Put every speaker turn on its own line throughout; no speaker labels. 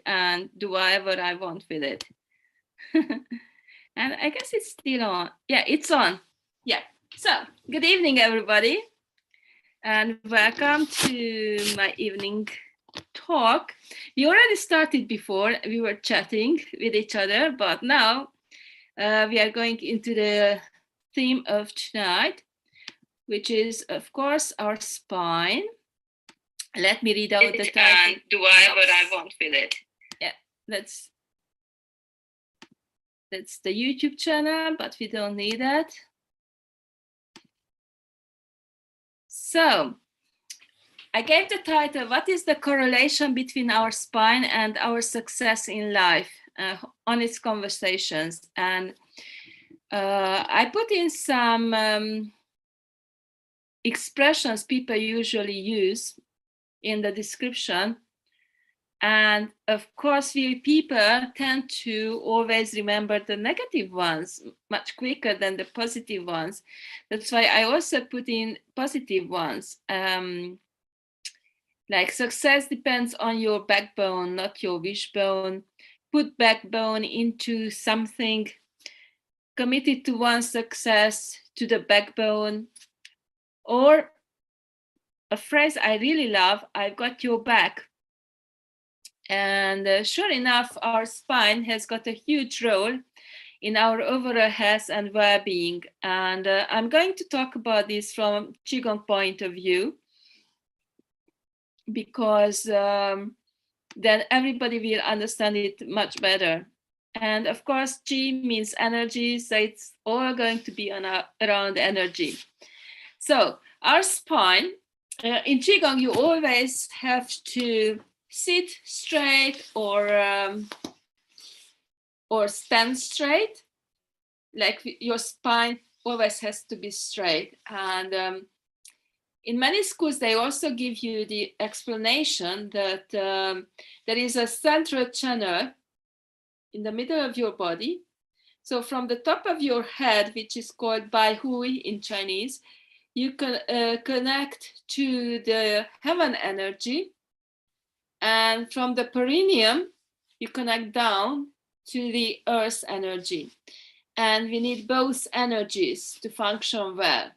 and do whatever I want with it. And I guess it's still on. Yeah, it's on. Yeah. So, good evening, everybody, and welcome to my evening talk. We already started before, we were chatting with each other, but now we are going into the theme of tonight, which is, of course, our spine. Let me read out the title. And do whatever I want with it. Yeah, that's the YouTube channel, but we don't need that. So I gave the title, what is the correlation between our spine and our success in life? Honest conversations. And I put in some expressions people usually use in the description. And of course, we people tend to always remember the negative ones much quicker than the positive ones. That's why I also put in positive ones. Like success depends on your backbone, not your wishbone. Put backbone into something, committed to one success, to the backbone. Or a phrase I really love, I've got your back. And sure enough, our spine has got a huge role in our overall health and well-being. And I'm going to talk about this from Qigong point of view, because then everybody will understand it much better. And of course, Qi means energy, so it's all going to be around energy. So our spine, in Qigong, you always have to sit straight or stand straight. Like your spine always has to be straight. And in many schools, they also give you the explanation that there is a central channel in the middle of your body. So from the top of your head, which is called Bai Hui in Chinese, you can connect to the heaven energy. And from the perineum, you connect down to the earth energy. And we need both energies to function well.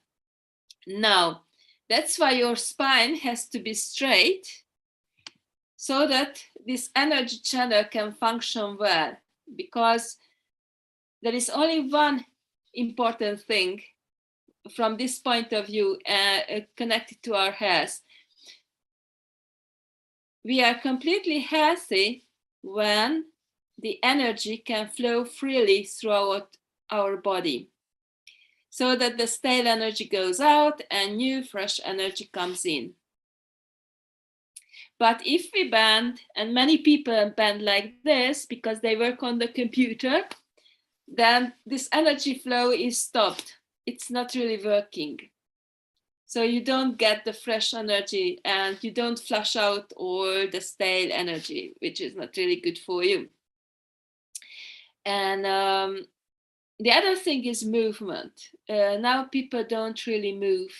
Now, that's why your spine has to be straight so that this energy channel can function well, because there is only one important thing from this point of view connected to our health. We are completely healthy when the energy can flow freely throughout our body, so that the stale energy goes out and new fresh energy comes in. But if we bend, and many people bend like this because they work on the computer, then this energy flow is stopped. It's not really working. So you don't get the fresh energy and you don't flush out all the stale energy, which is not really good for you. And the other thing is movement. Now people don't really move,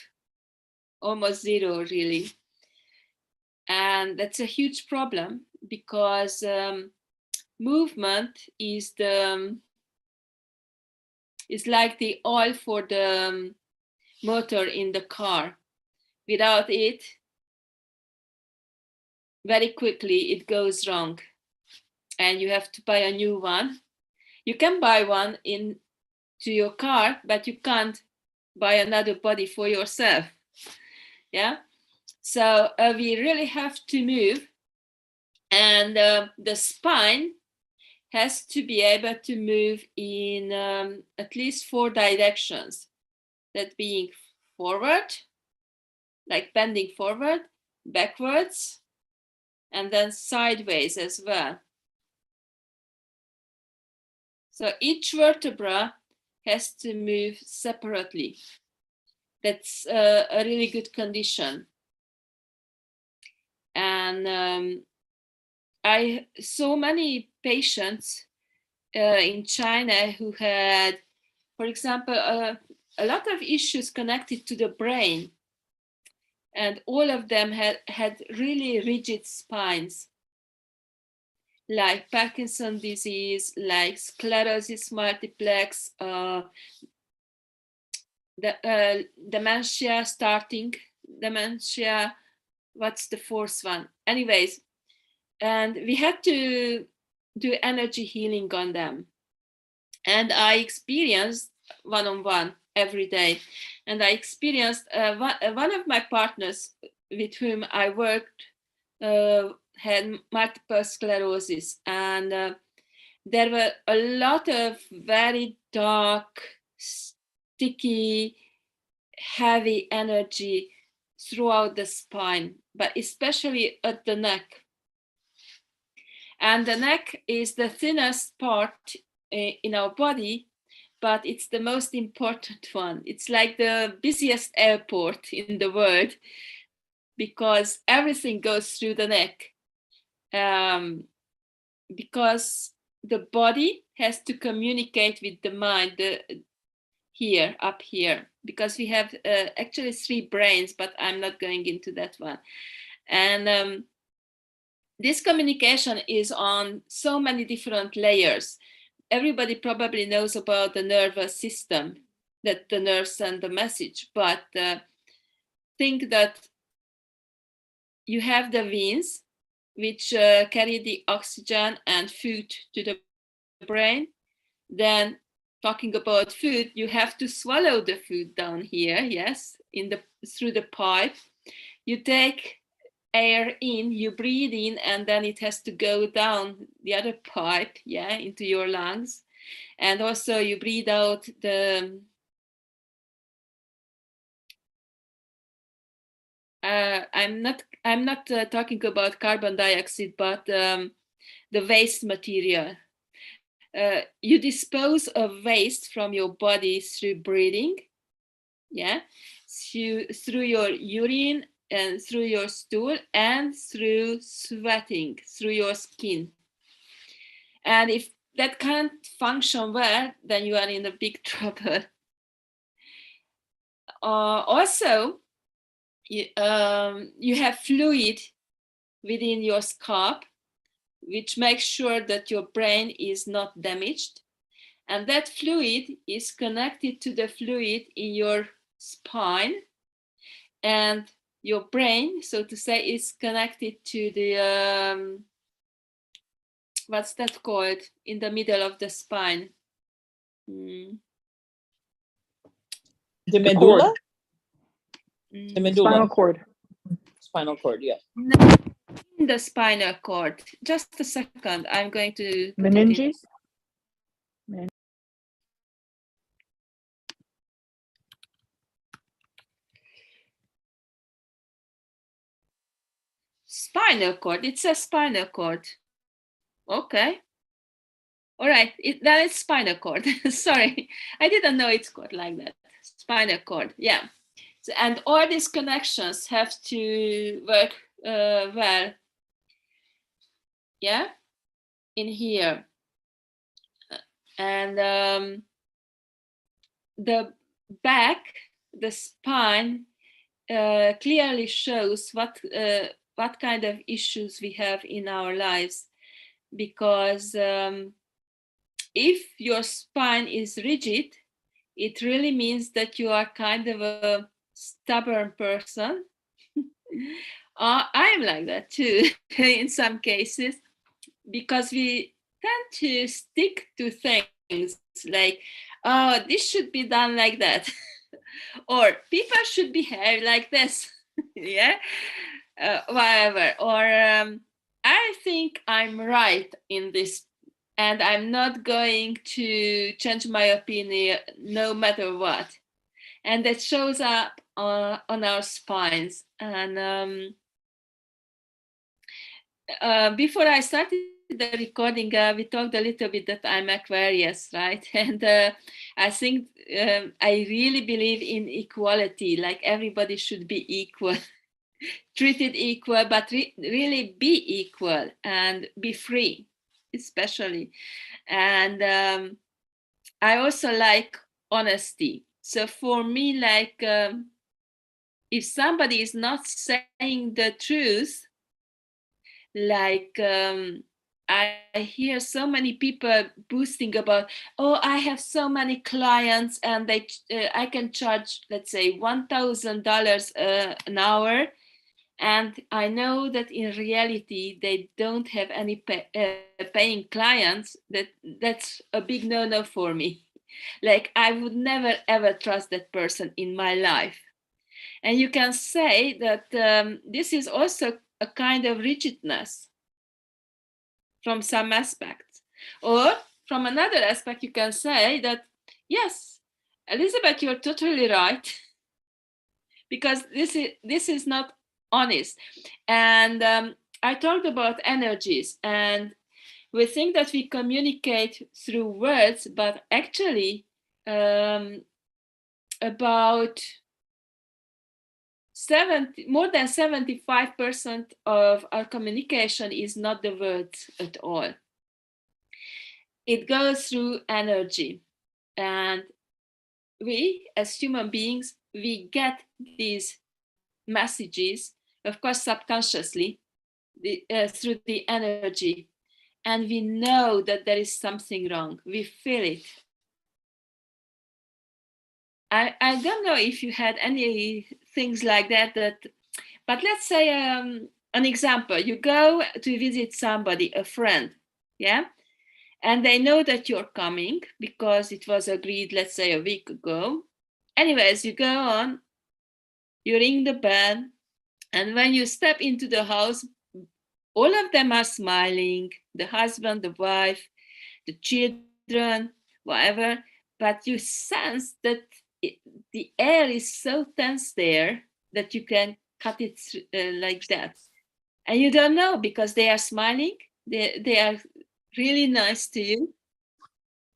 almost zero really. And that's a huge problem, because movement is like the oil for the motor in the car. Without it, very quickly it goes wrong and you have to buy a new one. You can buy one into your car, but you can't buy another body for yourself. Yeah. So we really have to move, and the spine has to be able to move in at least 4 directions. That being forward, like bending forward, backwards, and then sideways as well. So each vertebra has to move separately. That's a really good condition. And I saw many patients in China who had, for example, a lot of issues connected to the brain. And all of them had really rigid spines. like Parkinson's disease, like sclerosis multiplex, dementia, what's the fourth one? Anyways, and we had to do energy healing on them. And I experienced one-on-one every day. And I experienced one of my partners with whom I worked had multiple sclerosis. And there were a lot of very dark, sticky, heavy energy throughout the spine, but especially at the neck. And the neck is the thinnest part in our body, but it's the most important one. It's like the busiest airport in the world because everything goes through the neck. Because the body has to communicate with the mind here, up here, because we have actually 3 brains, but I'm not going into that one. And this communication is on so many different layers. Everybody probably knows about the nervous system, that the nerves send the message, but think that you have the veins, which carry the oxygen and food to the brain. Then, talking about food, you have to swallow the food down here, yes, through the pipe. You take air in, you breathe in, and then it has to go down the other pipe, yeah, into your lungs. And also you breathe out the I'm not talking about carbon dioxide, but the waste material. You dispose of waste from your body through breathing, yeah, through your urine and through your stool and through sweating, through your skin. And if that can't function well, then you are in a big trouble. Also, you have fluid within your scalp, which makes sure that your brain is not damaged. And that fluid is connected to the fluid in your spine. And your brain, so to say, is connected to the, what's that called, in the middle of the spine?
The medulla? The medulla.
Spinal cord.
Spinal cord, yeah.
No, in the spinal cord. Just a second, I'm going to...
Meninges?
Spinal cord, it says spinal cord. Okay. All right, then it's spinal cord. Sorry, I didn't know it's called like that. Spinal cord, yeah. So, and all these connections have to work well, yeah, in here. And the back, the spine, clearly shows what kind of issues we have in our lives, because if your spine is rigid, it really means that you are kind of a stubborn person. I'm like that too in some cases, because we tend to stick to things like, oh, this should be done like that, or people should behave like this, yeah, whatever, or I think I'm right in this, and I'm not going to change my opinion no matter what. And that shows up on our spines. And before I started the recording, we talked a little bit that I'm Aquarius, right? And I think I really believe in equality, like everybody should be equal, treated equal, but really be equal and be free, especially. And I also like honesty. So for me, like, if somebody is not saying the truth, like, I hear so many people boasting about, oh, I have so many clients and I can charge, let's say, $1,000 an hour. And I know that in reality, they don't have any paying clients. That's a big no-no for me. Like, I would never, ever trust that person in my life. And you can say that this is also a kind of rigidness from some aspects. Or from another aspect, you can say that, yes, Elizabeth, you're totally right, because this is not honest. And I talked about energies, and we think that we communicate through words, but actually about more than 75% of our communication is not the words at all. It goes through energy. And we, as human beings, we get these messages, of course, subconsciously, through the energy. And we know that there is something wrong. We feel it. I don't know if you had any things like that, but let's say an example. You go to visit somebody, a friend, yeah? And they know that you're coming because it was agreed, let's say, a week ago. Anyways, you go on, you ring the bell, and when you step into the house, all of them are smiling, the husband, the wife, the children, whatever, but you sense that the air is so tense there that you can cut it like that. And you don't know because they are smiling, they are really nice to you,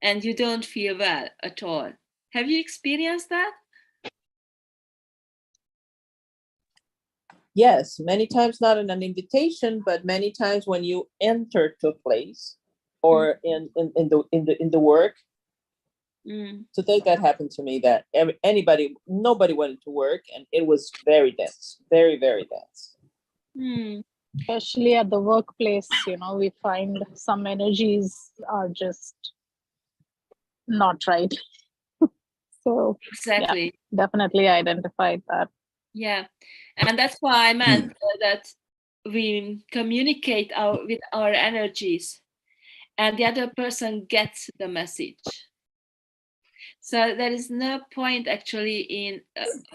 and you don't feel well at all. Have you experienced that?
Yes, many times not in an invitation, but many times when you enter to a place or in the work. Today that happened to me, that nobody went to work, and it was very dense, very, very dense.
Especially at the workplace, we find some energies are just not right. So
exactly,
yeah, definitely identified that.
Yeah, and that's why I meant that we communicate with our energies, and the other person gets the message. So there is no point actually in,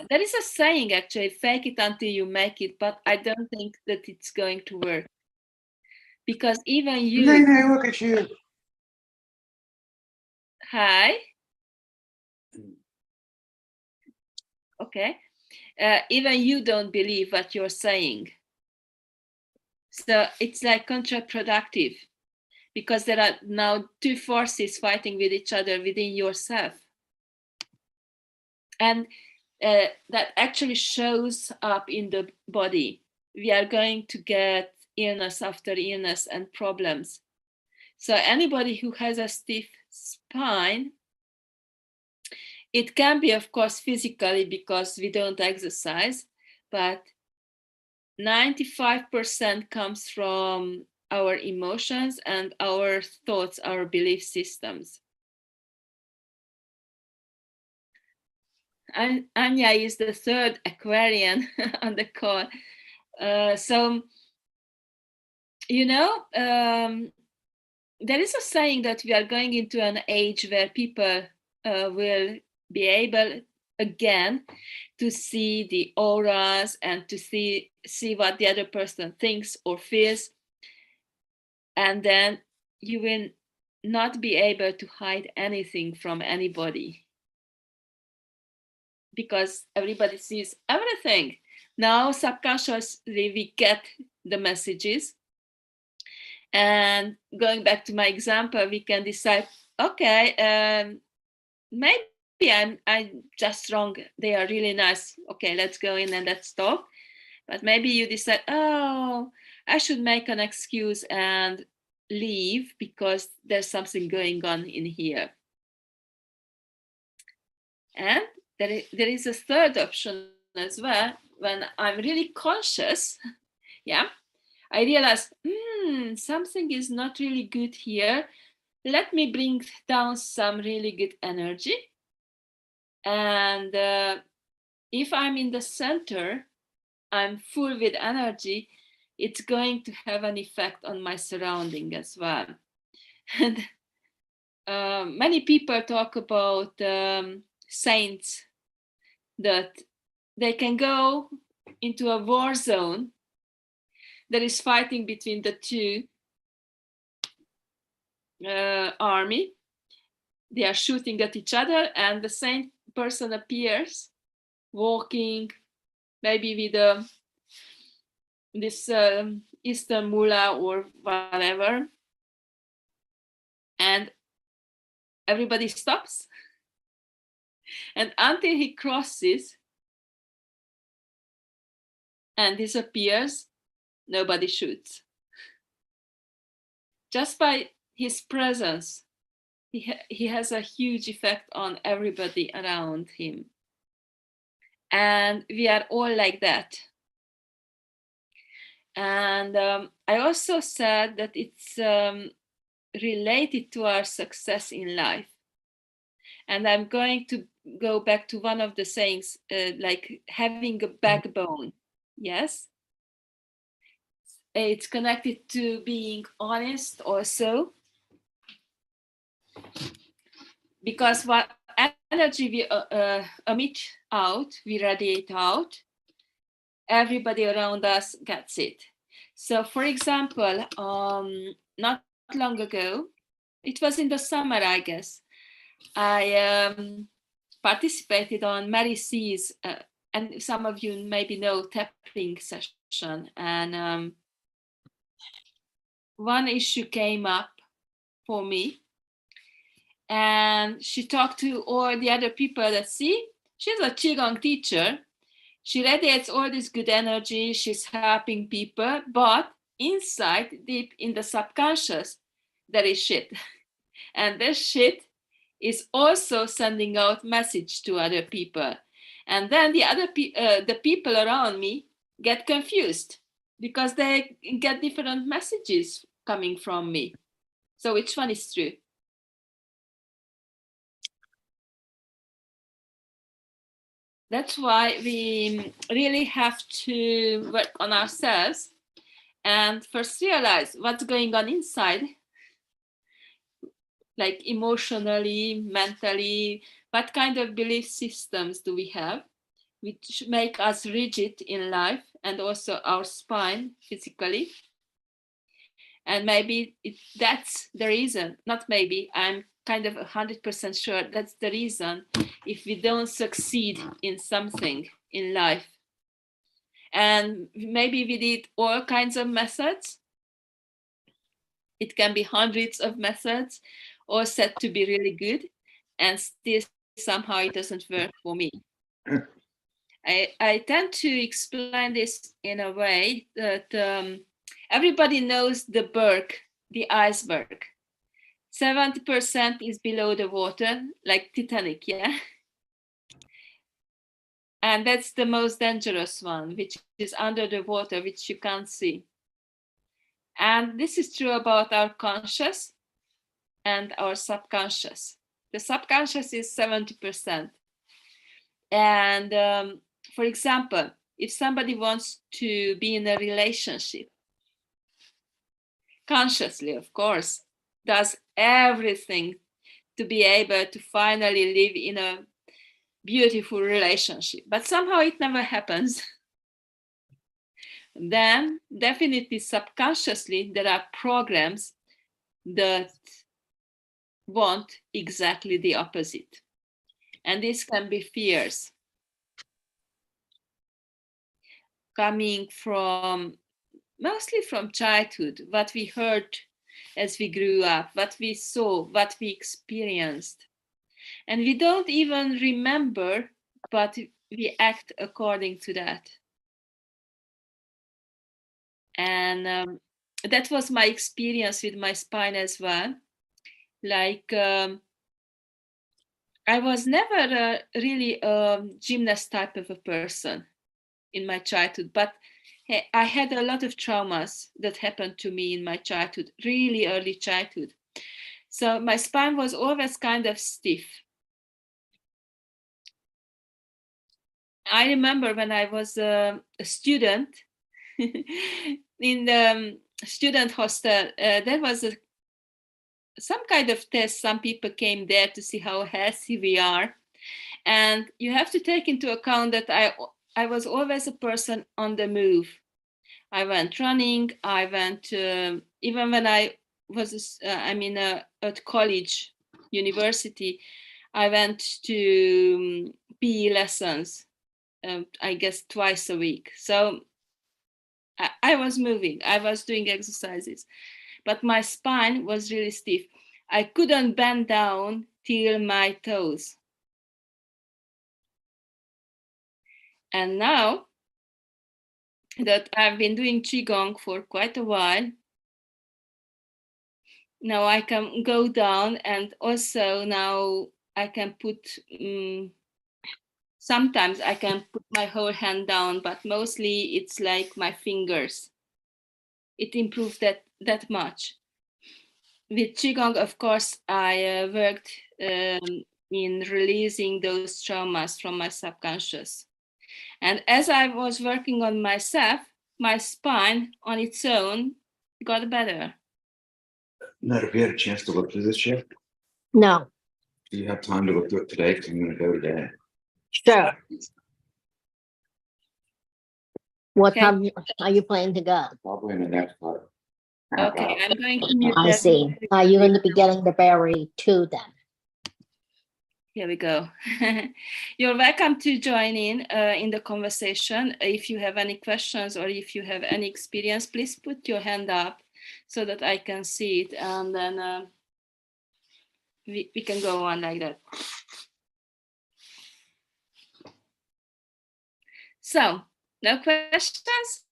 there is a saying actually, fake it until you make it, but I don't think that it's going to work. Because even you...
Hey, look at you.
Hi. Okay. Even you don't believe what you're saying. So it's like counterproductive, because there are now two forces fighting with each other within yourself. And that actually shows up in the body. We are going to get illness after illness and problems. So anybody who has a stiff spine, it can be, of course, physically because we don't exercise, but 95% comes from our emotions and our thoughts, our belief systems. And Anya is the third Aquarian on the call. So, there is a saying that we are going into an age where people will be able again to see the auras and to see what the other person thinks or feels. And then you will not be able to hide anything from anybody, because everybody sees everything. Now, subconsciously, we get the messages. And going back to my example, we can decide, okay, maybe I'm just wrong. They are really nice. Okay, let's go in and let's talk. But maybe you decide, oh, I should make an excuse and leave because there's something going on in here. And there is a third option as well. When I'm really conscious, yeah, I realized, something is not really good here. Let me bring down some really good energy. And if I'm in the center, I'm full with energy, it's going to have an effect on my surrounding as well. And many people talk about saints, that they can go into a war zone that is fighting between the two army. They are shooting at each other, and the same person appears walking, maybe with this Eastern mullah or whatever, and everybody stops, and until he crosses and disappears, nobody shoots. Just by his presence, he has a huge effect on everybody around him. And we are all like that. And I also said that it's related to our success in life. And I'm going to go back to one of the sayings, like having a backbone. Yes. It's connected to being honest also. Because what energy we emit out, we radiate out, everybody around us gets it. So for example, not long ago, it was in the summer, I guess, I participated on Mary C's, and some of you maybe know, tapping session. And one issue came up for me. And she talked to all the other people that, see, she's a Qigong teacher. She radiates all this good energy. She's helping people. But inside, deep in the subconscious, there is shit. And this shit is also sending out message to other people. And then the people around me get confused because they get different messages coming from me. So which one is true? That's why we really have to work on ourselves and first realize what's going on inside, like emotionally, mentally, what kind of belief systems do we have, which make us rigid in life, and also our spine physically. And maybe that's the reason, not maybe, I'm kind of 100% sure that's the reason if we don't succeed in something in life. And maybe we did all kinds of methods. It can be hundreds of methods, all said to be really good, and still somehow it doesn't work for me. I tend to explain this in a way that everybody knows the berg, the iceberg. 70% is below the water, like Titanic, yeah? And that's the most dangerous one, which is under the water, which you can't see. And this is true about our conscious and our subconscious. The subconscious is 70%. And for example, if somebody wants to be in a relationship, consciously, of course, does everything to be able to finally live in a beautiful relationship, but somehow it never happens. Then definitely subconsciously there are programs that want exactly the opposite. And this can be fears coming from, mostly from childhood, what we heard as we grew up, what we saw, what we experienced. And we don't even remember, but we act according to that. And that was my experience with my spine as well. Like, I was never really a gymnast type of a person in my childhood, but I had a lot of traumas that happened to me in my childhood, really early childhood. So my spine was always kind of stiff. I remember when I was a student in the student hostel, there was some kind of test. Some people came there to see how healthy we are. And you have to take into account that I was always a person on the move. I went running. I went, even when I was, at college, university, I went to PE lessons, I guess twice a week. So I was moving, I was doing exercises, but my spine was really stiff. I couldn't bend down till my toes. And now that I've been doing Qigong for quite a while, now I can go down, and also now I can put, sometimes I can put my whole hand down, but mostly it's like my fingers. It improved that much. With Qigong, of course, I worked in releasing those traumas from my subconscious. And as I was working on myself, my spine on its own got better.
Now, have you had a chance to look through this yet?
No,
Do you have time to look through it today? Because I'm going to go today.
sure. What
Okay.
time are you planning to go?
Probably in the next part.
Okay, I'm going to mute
I see.
everybody.
Are you going to be getting the berry too then?
Here we go. You're welcome to join in the conversation. If you have any questions or if you have any experience, please put your hand up so that I can see it, and then we can go on like that. So, no questions?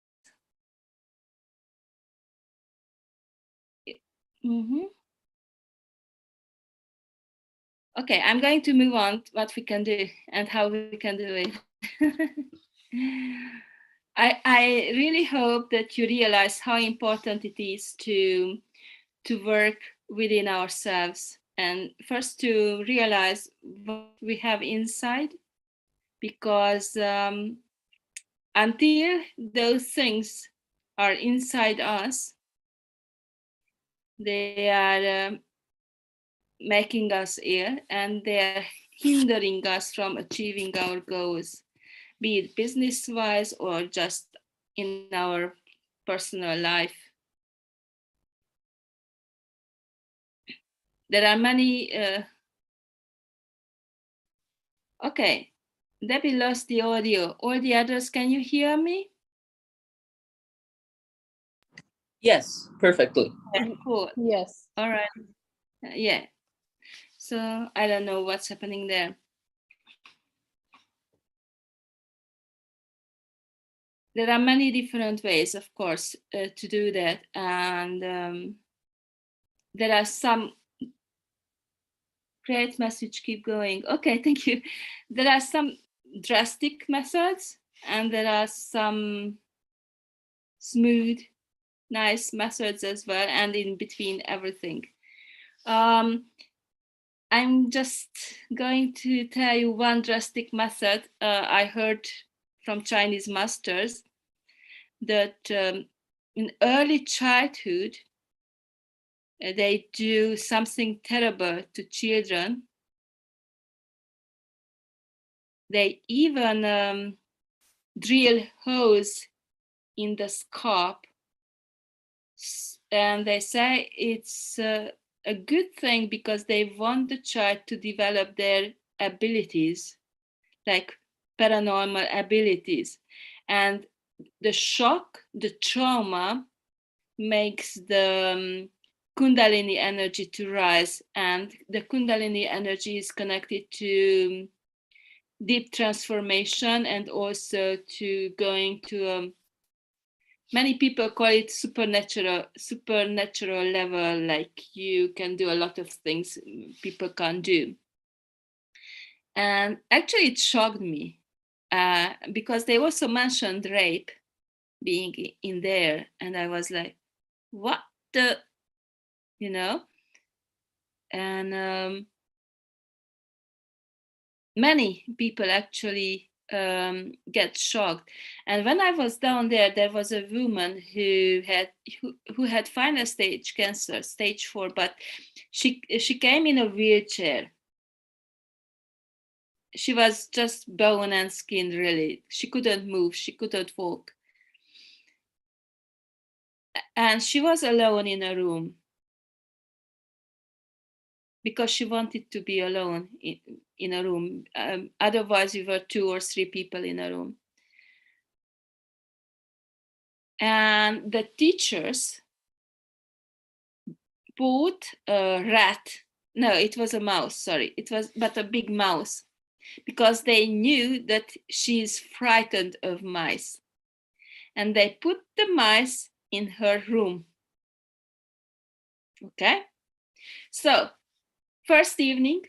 Okay, I'm going to move on to what we can do and how we can do it. I really hope that you realize how important it is to work within ourselves, and first to realize what we have inside, because until those things are inside us, they are making us ill, and they are hindering us from achieving our goals, be it business-wise or just in our personal life. There are many. Okay, Debbie lost the audio. All the others, can you hear me?
Yes, perfectly.
Yeah, cool.
Yes.
All right. Yeah. So I don't know what's happening there. There are many different ways, of course, to do that. And there are some. Great message, keep going. Okay, thank you. There are some drastic methods, and there are some smooth, nice methods as well, and in between everything. I'm just going to tell you one drastic method I heard from Chinese masters, that in early childhood, they do something terrible to children. They even drill holes in the scalp, and they say it's a good thing because they want the child to develop their abilities, like paranormal abilities. And the shock, the trauma, makes the Kundalini energy to rise, and the Kundalini energy is connected to deep transformation, and also to going to many people call it supernatural level, like you can do a lot of things people can't do. And actually it shocked me because they also mentioned rape, being in there. And I was like, what the, you know? And many people actually get shocked. And when I was down there, there was a woman who had final stage cancer, stage 4, but she came in a wheelchair. She was just bone and skin, really. She couldn't move, she couldn't walk. And she was alone in a room because she wanted to be alone in a room. Otherwise, we were 2 or 3 people in a room. And the teachers put a rat. No, it was a mouse, sorry. It was but a big mouse, because they knew that she's frightened of mice. And they put the mice in her room. Okay? So, first evening,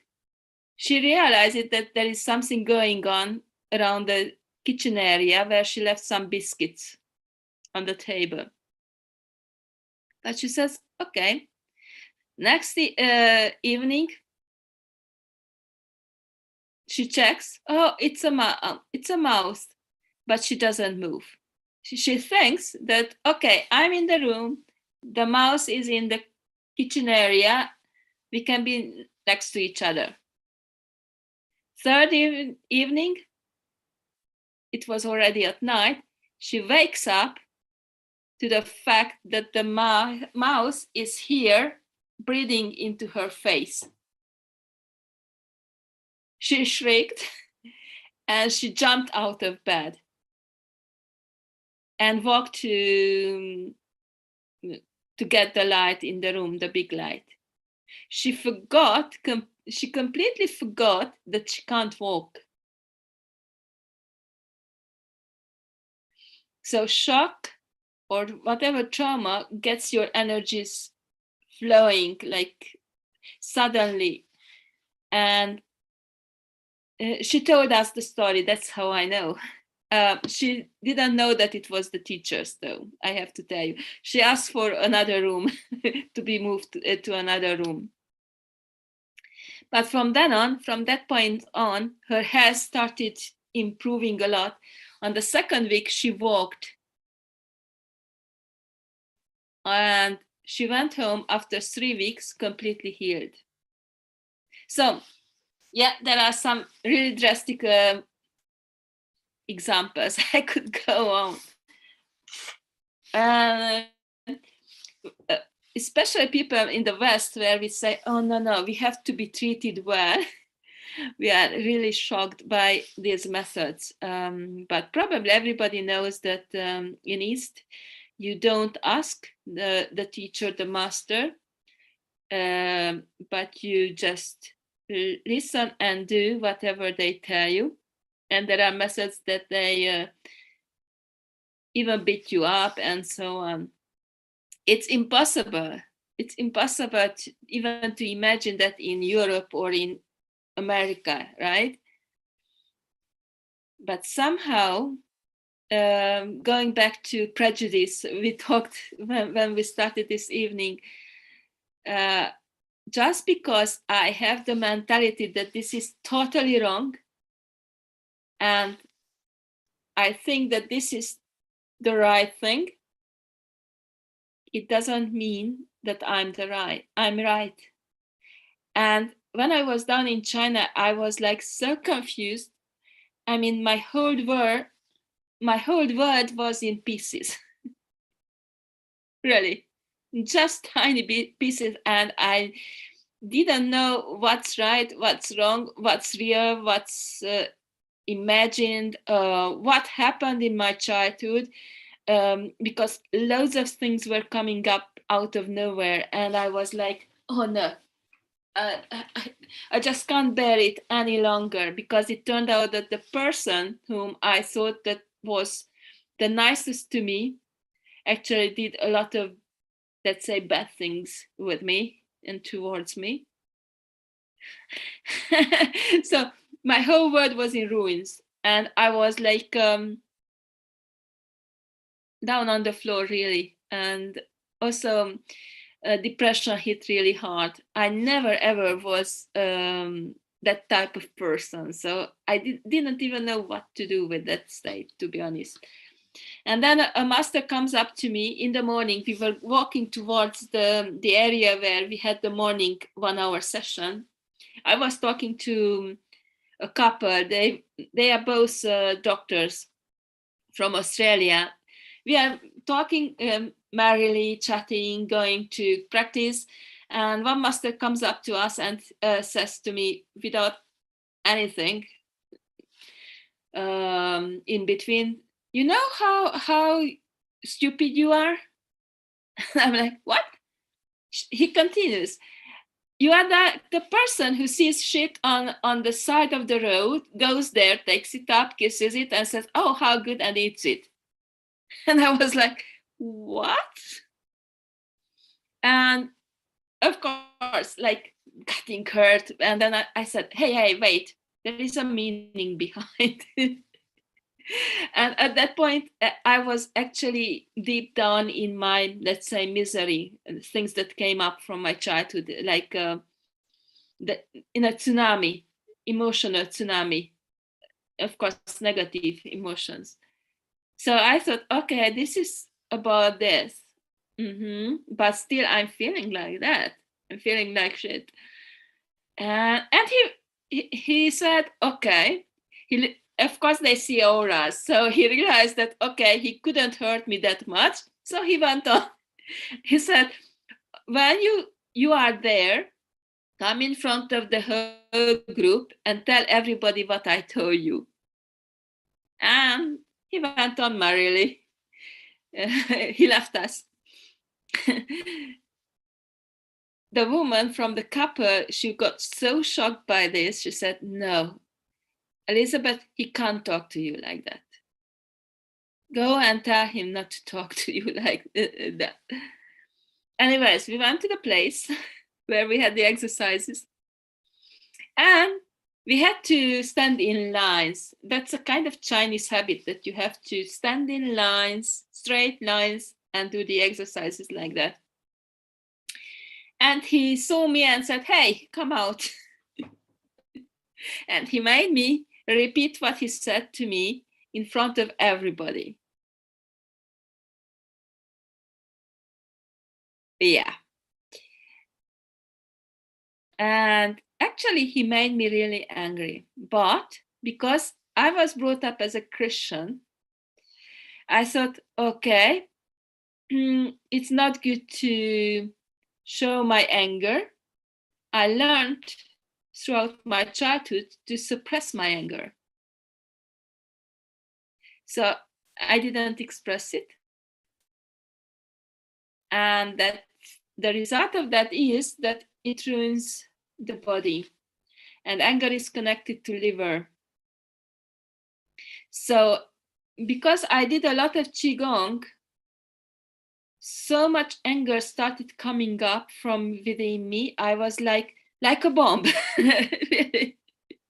she realized that there is something going on around the kitchen area where she left some biscuits on the table. But she says, okay. Next evening, she checks, oh, it's a mouse, but she doesn't move. She thinks that, okay, I'm in the room, the mouse is in the kitchen area, we can be next to each other. Third evening, it was already at night, she wakes up to the fact that the mouse is here breathing into her face. She shrieked and she jumped out of bed and walked to get the light in the room, the big light. She completely forgot that she can't walk. So shock or whatever trauma gets your energies flowing like suddenly. And she told us the story, that's how I know. She didn't know that it was the teachers, though, I have to tell you. She asked for another room to be moved to another room. But from that point on, her health started improving a lot. On the second week, she walked. And she went home after 3 weeks, completely healed. So, yeah, there are some really drastic examples. I could go on. Especially people in the West, where we say, oh, no, we have to be treated well. We are really shocked by these methods. But probably everybody knows that in East, you don't ask the teacher, the master, but you just listen and do whatever they tell you. And there are methods that they even beat you up and so on. It's impossible. It's impossible even to imagine that in Europe or in America, right? But somehow, going back to prejudice, we talked when we started this evening, just because I have the mentality that this is totally wrong, and I think that this is the right thing, it doesn't mean that I'm right. And when I was down in China, I was like so confused. I mean, my whole world was in pieces. Really, just tiny pieces, and I didn't know what's right, what's wrong, what's real, what's imagined, what happened in my childhood, because loads of things were coming up out of nowhere, and I was like, oh no, I just can't bear it any longer, because it turned out that the person whom I thought that was the nicest to me actually did a lot of, let's say, bad things with me and towards me. So my whole world was in ruins, and I was like down on the floor really. And also depression hit really hard. I never ever was that type of person. So I didn't even know what to do with that state, to be honest. And then a master comes up to me in the morning. We were walking towards the area where we had the morning 1 hour session. I was talking to a couple. They are both doctors from Australia. We are talking merrily, chatting, going to practice. And one master comes up to us and says to me, without anything in between, you know how stupid you are? I'm like, what? He continues, you are the person who sees shit on the side of the road, goes there, takes it up, kisses it, and says, oh, how good, and eats it. And I was like, what? And of course, like getting hurt. And then I said, hey, wait, there is a meaning behind it. And at that point, I was actually deep down in my, let's say, misery, things that came up from my childhood, like in a tsunami, emotional tsunami, of course, negative emotions. So I thought, okay, this is about this. But still, I'm feeling like that. I'm feeling like shit. And he said, okay. Of course, they see auras. So he realized that, okay, he couldn't hurt me that much. So he went on. He said, when you are there, come in front of the whole group and tell everybody what I told you. And he went on merrily. He left us. The woman from the couple, she got so shocked by this. She said, no, Elizabeth, he can't talk to you like that. Go and tell him not to talk to you like that. Anyways, we went to the place where we had the exercises. And we had to stand in lines. That's a kind of Chinese habit that you have to stand in lines, straight lines, and do the exercises like that. And he saw me and said, hey, come out. And he made me repeat what he said to me in front of everybody. Yeah. And actually, he made me really angry. But because I was brought up as a Christian, I thought, okay, it's not good to show my anger. I learned throughout my childhood to suppress my anger. So I didn't express it. And that the result of that is that it ruins the body. And anger is connected to liver. So because I did a lot of Qigong, so much anger started coming up from within me. I was like a bomb. Really.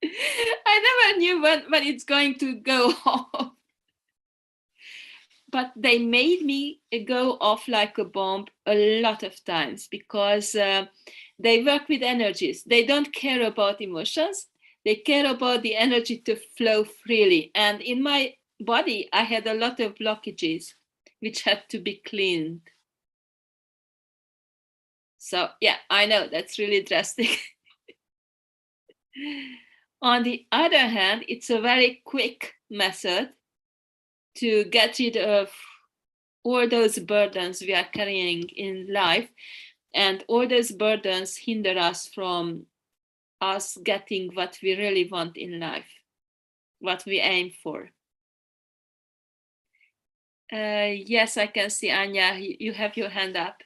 I never knew when it's going to go off. But they made me go off like a bomb a lot of times because they work with energies. They don't care about emotions. They care about the energy to flow freely. And in my body, I had a lot of blockages which had to be cleaned. So yeah, I know that's really drastic. On the other hand, it's a very quick method to get rid of all those burdens we are carrying in life, and all those burdens hinder us from us getting what we really want in life, what we aim for. Yes, I can see, Anya, you have your hand up.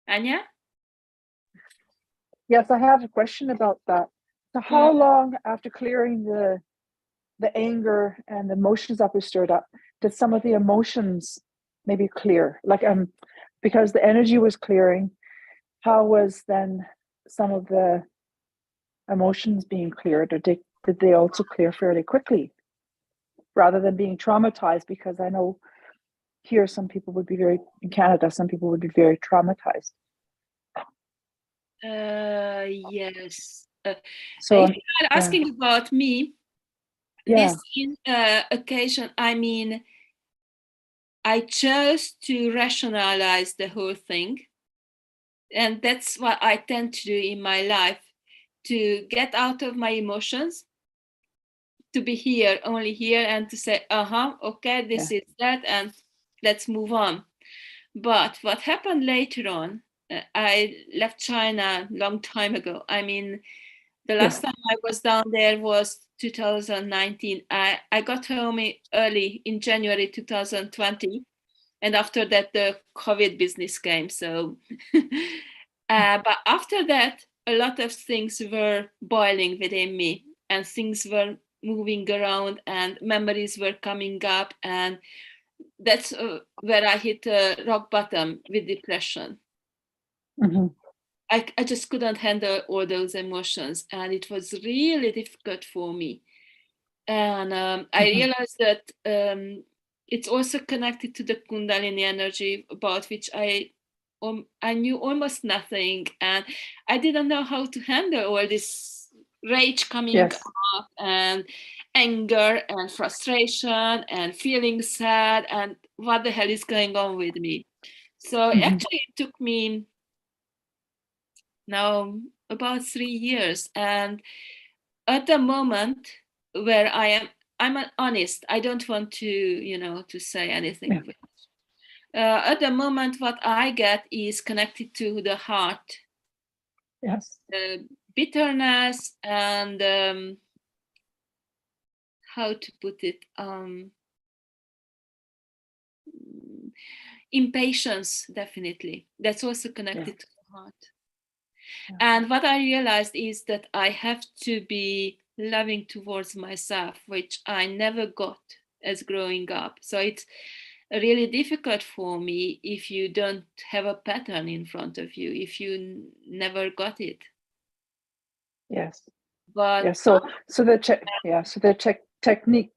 Anya?
Yes, I have a question about that. So how long after clearing the anger and the emotions that were stirred up did some of the emotions maybe clear? Like because the energy was clearing, how was then some of the emotions being cleared, or did they also clear fairly quickly? rather than being traumatized, because I know here some people would be in Canada, some people would be very traumatized.
Yes.
So
If you are asking about me,
yeah,
this occasion, I mean, I chose to rationalize the whole thing. And that's what I tend to do in my life, to get out of my emotions, to be here, only here, and to say, okay, this is that, and let's move on. But what happened later on, I left China a long time ago. I mean, the last time I was down there was 2019. I got home early in January 2020. And after that, the COVID business came. So, but after that, a lot of things were boiling within me, and things were moving around, and memories were coming up. And that's where I hit rock bottom with depression.
mm-hmm.
I just couldn't handle all those emotions, and it was really difficult for me. And I realized that it's also connected to the Kundalini energy, about which I knew almost nothing, and I didn't know how to handle all this rage coming up, and anger and frustration and feeling sad, and what the hell is going on with me. So actually it took me now about 3 years, and at the moment where I'm honest, I don't want to to say anything. At the moment what I get is connected to the heart.
Yes.
Bitterness and how to put it, impatience, definitely. That's also connected to the heart. And what I realized is that I have to be loving towards myself, which I never got as growing up. So it's really difficult for me if you don't have a pattern in front of you, if you never got it.
Yes.
But
so the technique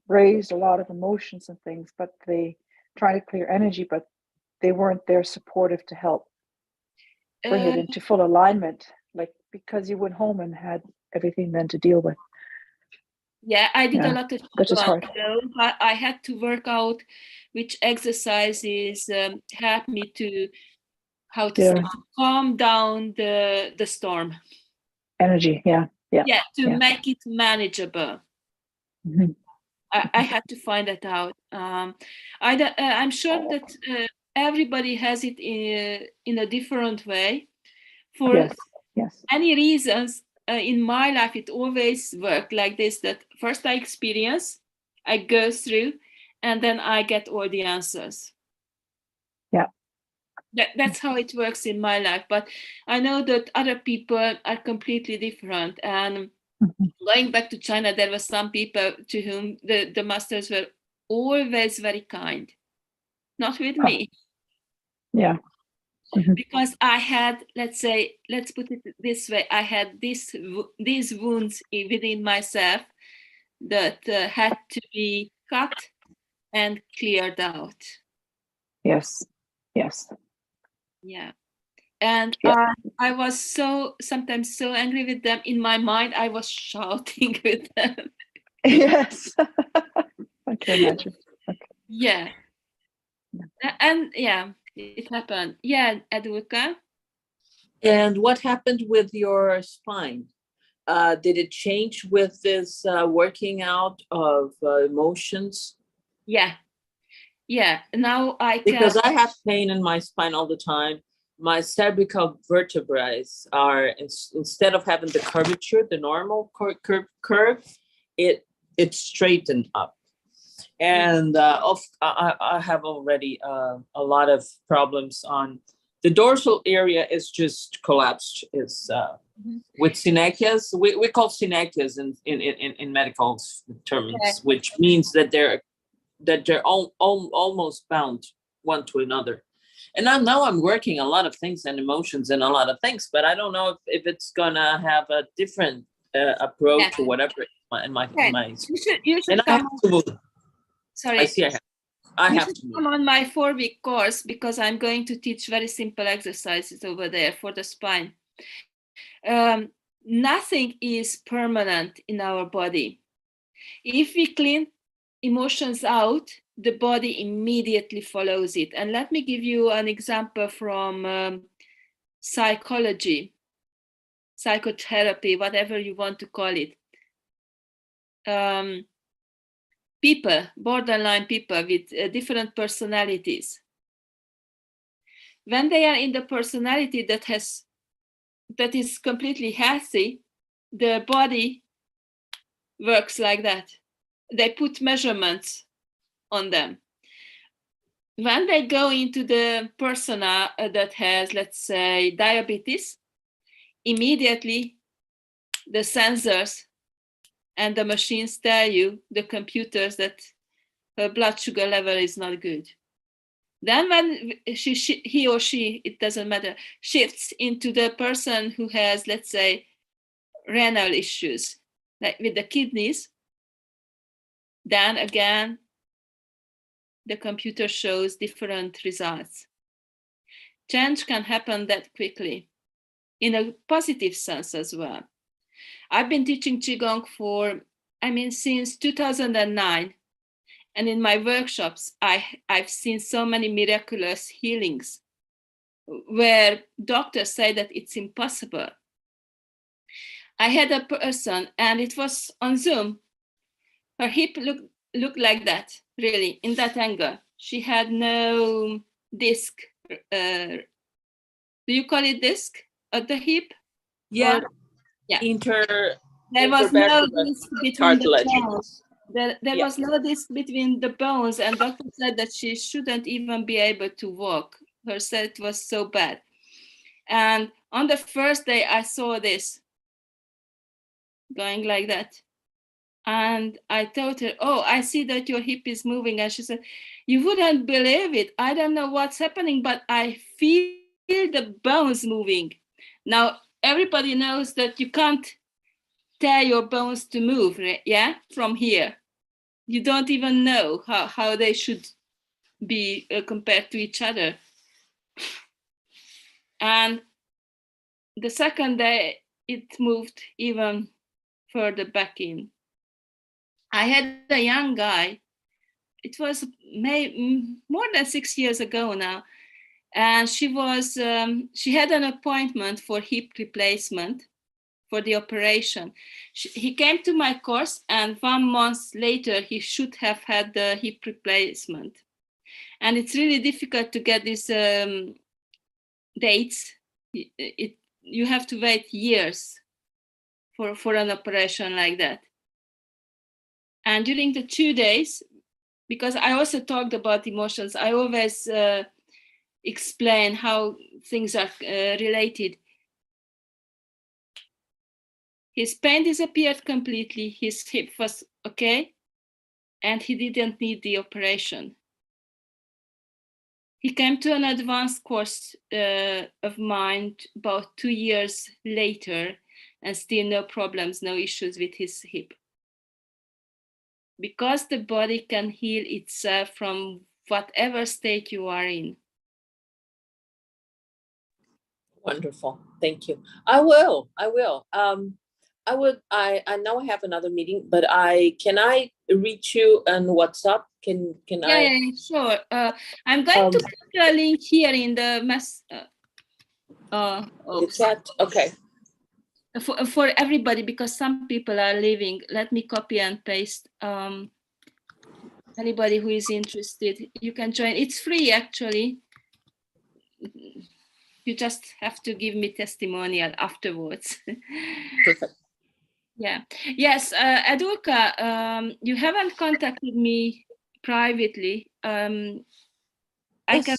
raised a lot of emotions and things, but they try to clear energy, but they weren't there supportive to help bring it into full alignment, like, because you went home and had everything then to deal with.
Yeah, I did a lot of
that is hard.
But I had to work out which exercises help me to calm down the storm.
Energy,
to make it manageable. I had to find that out. I'm sure that everybody has it in a different way. For many reasons, in my life, it always worked like this, that first I experience, I go through, and then I get all the answers. That's how it works in my life. But I know that other people are completely different. And going back to China, there were some people to whom the masters were always very kind. Not with me. Because I had, let's put it this way, I had these wounds within myself that had to be cut and cleared out.
Yes.
Yeah. And I was sometimes so angry with them. In my mind, I was shouting with them.
Yes. I can imagine. Okay.
Yeah. And it happened. Yeah, Edulka.
And what happened with your spine? Did it change with this working out of emotions?
Yeah. Now I can.
Because I have pain in my spine all the time. My cervical vertebrae are, instead of having the curvature, the normal curve, it's straightened up. And I have already a lot of problems on the dorsal area. Is just collapsed. Is with synechias. We call synechias in medical terms, which means that they're almost bound one to another. And now I'm working a lot of things and emotions and a lot of things, but I don't know if it's gonna have a different approach or whatever. in my
You should
and I have
come.
to move.
Sorry.
I see. I
You
have
should
to move.
come on my 4-week course because I'm going to teach very simple exercises over there for the spine. Nothing is permanent in our body. If we clean emotions out, the body immediately follows it. And let me give you an example from psychology, psychotherapy, whatever you want to call it. People, borderline people with different personalities. When they are in the personality that is completely healthy, the body works like that. They put measurements on them. When they go into the persona that has, let's say, diabetes, immediately the sensors and the machines tell you, the computers, that her blood sugar level is not good. Then when he or she, it doesn't matter, shifts into the person who has, let's say, renal issues, like with the kidneys, then again, the computer shows different results. Change can happen that quickly, in a positive sense as well. I've been teaching Qigong since 2009. And in my workshops, I've seen so many miraculous healings where doctors say that it's impossible. I had a person, and it was on Zoom. Her hip looked like that, really, in that angle. She had no disc. Do you call it disc at the hip?
Yeah.
Yeah.
There
was no disc between the bones. There was no disc between the bones, and doctor said that she shouldn't even be able to walk. Her set was so bad. And on the first day, I saw this going like that. And I told her, oh, I see that your hip is moving. And she said, you wouldn't believe it. I don't know what's happening, but I feel the bones moving. Now, everybody knows that you can't tell your bones to move, yeah, from here. You don't even know how they should be compared to each other. And the second day, it moved even further back in. I had a young guy. It was more than 6 years ago now. And she had an appointment for hip replacement, for the operation. He came to my course, and 1 month later, he should have had the hip replacement. And it's really difficult to get these dates. You have to wait years for an operation like that. And during the 2 days, because I also talked about emotions, I always explain how things are related. His pain disappeared completely, his hip was okay, and he didn't need the operation. He came to an advanced course of mine about 2 years later, and still no problems, no issues with his hip. Because the body can heal itself from whatever state you are in.
Wonderful. Thank you. I will. I know I have another meeting, but can I reach you on WhatsApp? Can I?
Yeah, sure. I'm going to put a link here in the
the chat. Okay.
For everybody, because some people are leaving. Let me copy and paste. Anybody who is interested, you can join. It's free, actually. You just have to give me testimonial afterwards.
Perfect.
Yeah. Yes, Edurka, you haven't contacted me privately. I can.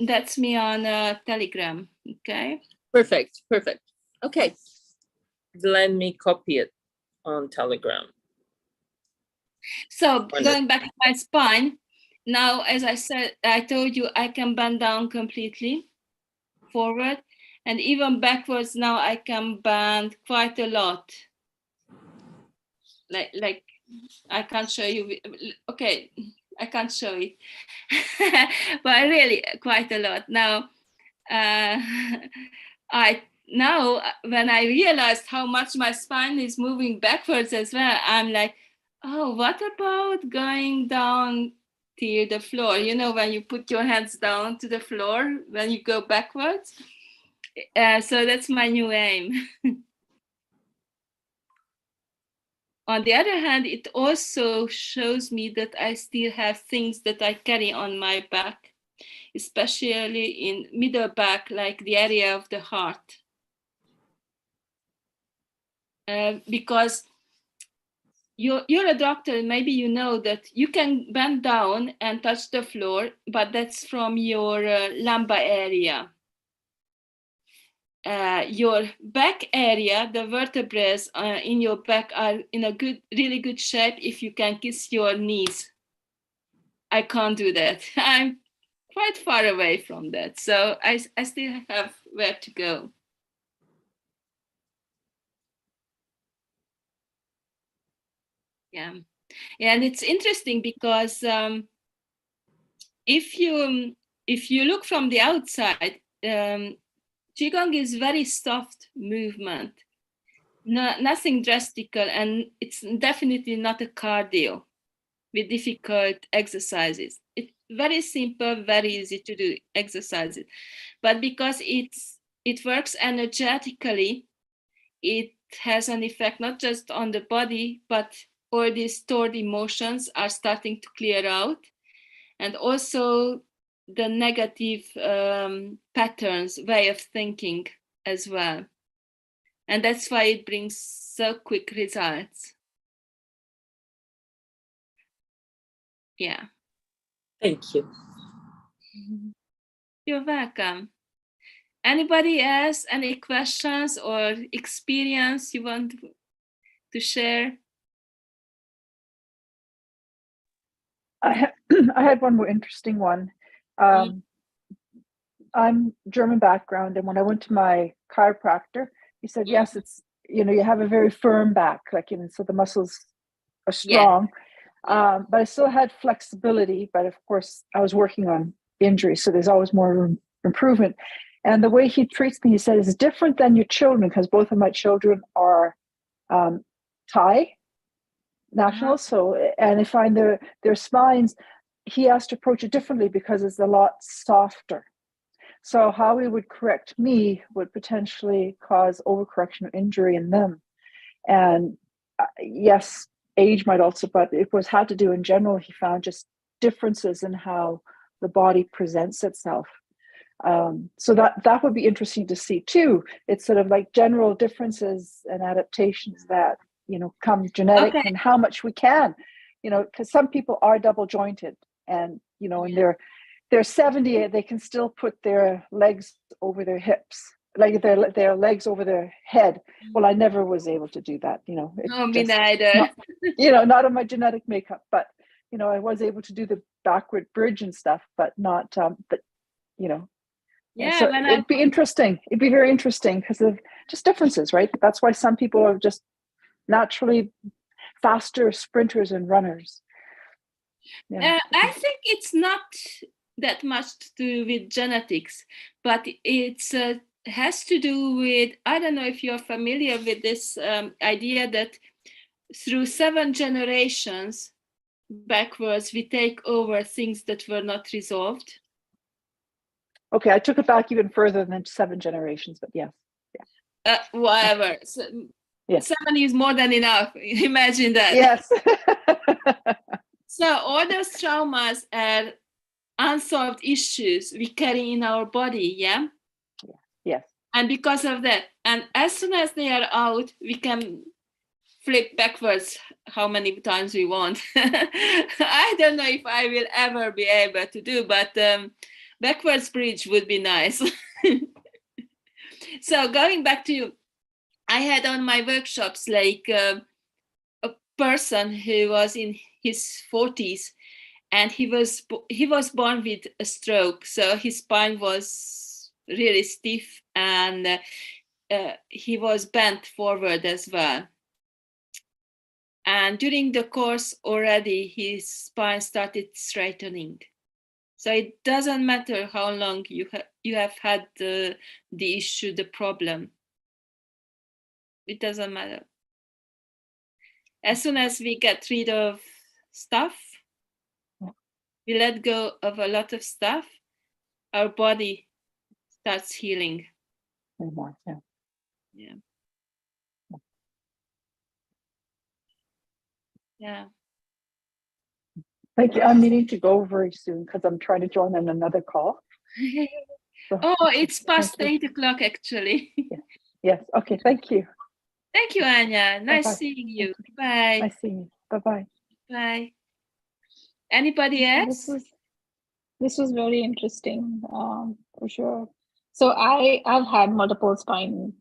That's me on Telegram. Okay.
Perfect. Okay. Let me copy it on Telegram.
So going back to my spine, now, as I said, I told you I can bend down completely forward, And even backwards now I can bend quite a lot. Like I can't show you. Okay, I can't show it, but really quite a lot. Now, when I realized how much my spine is moving backwards as well, I'm like, oh, what about going down to the floor? You know, when you put your hands down to the floor, when you go backwards. So that's my new aim. On the other hand, it also shows me that I still have things that I carry on my back, especially in middle back, like the area of the heart. Because you're a doctor, maybe you know that you can bend down and touch the floor, but that's from your lumbar area. Your back area, the vertebrae in your back are in a really good shape if you can kiss your knees. I can't do that. I'm quite far away from that. So I still have where to go. Yeah. And it's interesting because if you look from the outside, Qigong is very soft movement, nothing drastic, and it's definitely not a cardio with difficult exercises. It's very simple, very easy to do exercises. But because it works energetically, it has an effect not just on the body, but all these stored emotions are starting to clear out. And also the negative patterns, way of thinking as well. And that's why it brings so quick results. Yeah.
Thank you.
You're welcome. Anybody else, any questions or experience you want to share?
I had one more interesting one. I'm German background, and when I went to my chiropractor, he said, yes, it's, you have a very firm back, like, so the muscles are strong. But I still had flexibility, but of course I was working on injury, so there's always more room for improvement. And the way he treats me, he said, is different than your children, because both of my children are Thai nationals. So, and I find their spines, he has to approach it differently because it's a lot softer. So how he would correct me would potentially cause overcorrection or injury in them. And yes, age might also, but it had to do in general, he found just differences in how the body presents itself. So that would be interesting to see too. It's sort of like general differences and adaptations that, come genetic, and how much we can, because some people are double jointed, and, and they're 70, they can still put their legs over their hips, like their legs over their head. Well, I never was able to do that,
No, me neither.
Not on my genetic makeup, but, I was able to do the backward bridge and stuff, but not,
yeah,
so it'd be interesting. It'd be very interesting because of just differences, right? That's why some people are just naturally faster sprinters and runners.
Yeah. I think it's not that much to do with genetics, but it's has to do with, I don't know if you're familiar with this idea that through 7 generations backwards, we take over things that were not resolved.
Okay, I took it back even further than 7 generations, but yes.
Whatever. So, 7 is more than enough. Imagine that.
Yes.
So all those traumas are unsolved issues we carry in our body, yeah?
Yes.
And because of that, and as soon as they are out, we can flip backwards how many times we want. I don't know if I will ever be able to do, but backwards bridge would be nice. So going back to you, I had on my workshops like a person who was in his 40s, and he was born with a stroke, so his spine was really stiff, and he was bent forward as well. And during the course already, his spine started straightening. So it doesn't matter how long you have had the issue, the problem. It doesn't matter. As soon as we get rid of stuff, we let go of a lot of stuff, our body starts healing.
Anymore. Yeah.
Yeah. Yeah.
Thank you. I'm needing to go very soon because I'm trying to join on another call. So,
Oh, it's past
thank
8 o'clock actually.
yes. Okay. Thank you.
Thank you, Anya. Nice
Bye-bye.
seeing you.
Thank you.
Bye.
Nice seeing you. Bye-bye.
Bye. Anybody else?
This was very interesting, for sure. So I've had multiple spine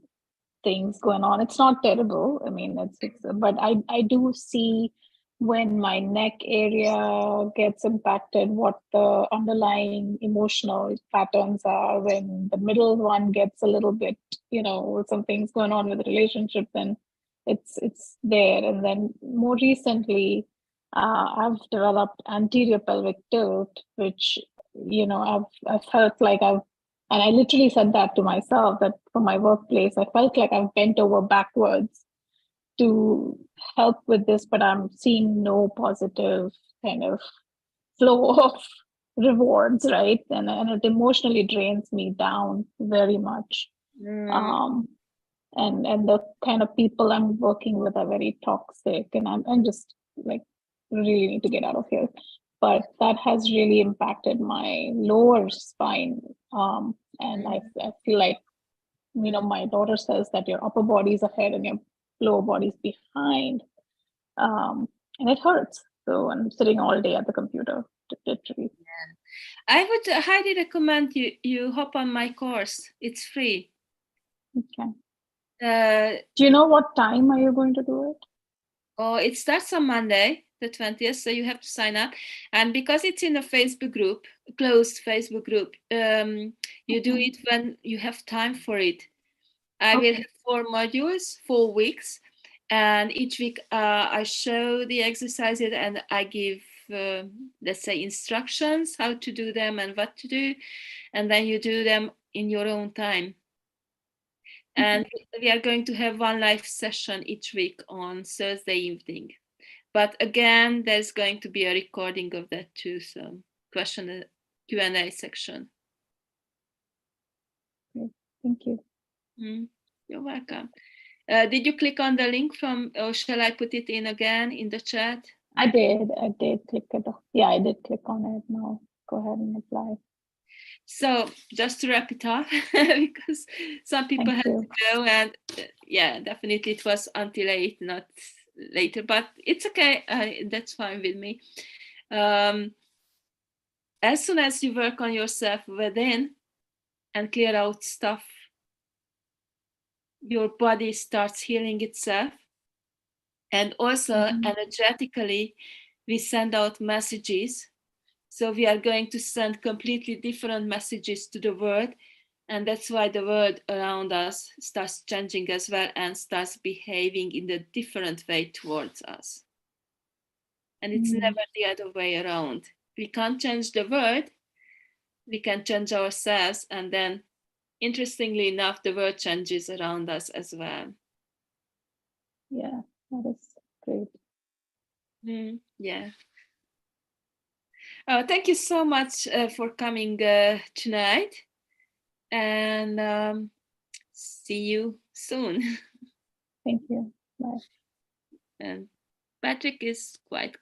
things going on. It's not terrible. I mean, it's but I do see when my neck area gets impacted, what the underlying emotional patterns are. When the middle one gets a little bit, some things going on with the relationship, then it's there. And then more recently, I've developed anterior pelvic tilt, which I've felt like and I literally said that to myself, that for my workplace, I felt like I've bent over backwards to help with this, but I'm seeing no positive kind of flow of rewards, right? And it emotionally drains me down very much. And the kind of people I'm working with are very toxic, and I'm just like, really need to get out of here. But that has really impacted my lower spine. And I feel like, my daughter says that your upper body is ahead and your lower body is behind. And it hurts. So I'm sitting all day at the computer, literally.
I would highly recommend you hop on my course. It's free.
Okay. Do you know what time are you going to do it?
Oh, it starts on Monday, the 20th, so you have to sign up. And because it's in a Facebook group, closed Facebook group, you do it when you have time for it. I will have 4 modules, 4 weeks, and each week I show the exercises and I give, let's say, instructions how to do them and what to do, and then you do them in your own time. And we are going to have 1 live session each week on Thursday evening. But again, there's going to be a recording of that too, so Q&A section.
Thank you.
You're welcome. Did you click on the link or shall I put it in again in the chat?
I did click it. Yeah, I did click on it. Now go ahead and apply.
So just to wrap it up, because some people had to go, and yeah, definitely it was until 8, not later, but it's okay. That's fine with me. As soon as you work on yourself within and clear out stuff, your body starts healing itself. And also energetically, we send out messages. So we are going to send completely different messages to the world. And that's why the world around us starts changing as well and starts behaving in a different way towards us. And it's never the other way around. We can't change the world. We can change ourselves. And then, interestingly enough, the world changes around us as well.
Yeah, that is great.
Yeah. Thank you so much for coming tonight, and see you soon.
Thank you. Bye.
And Patrick is quite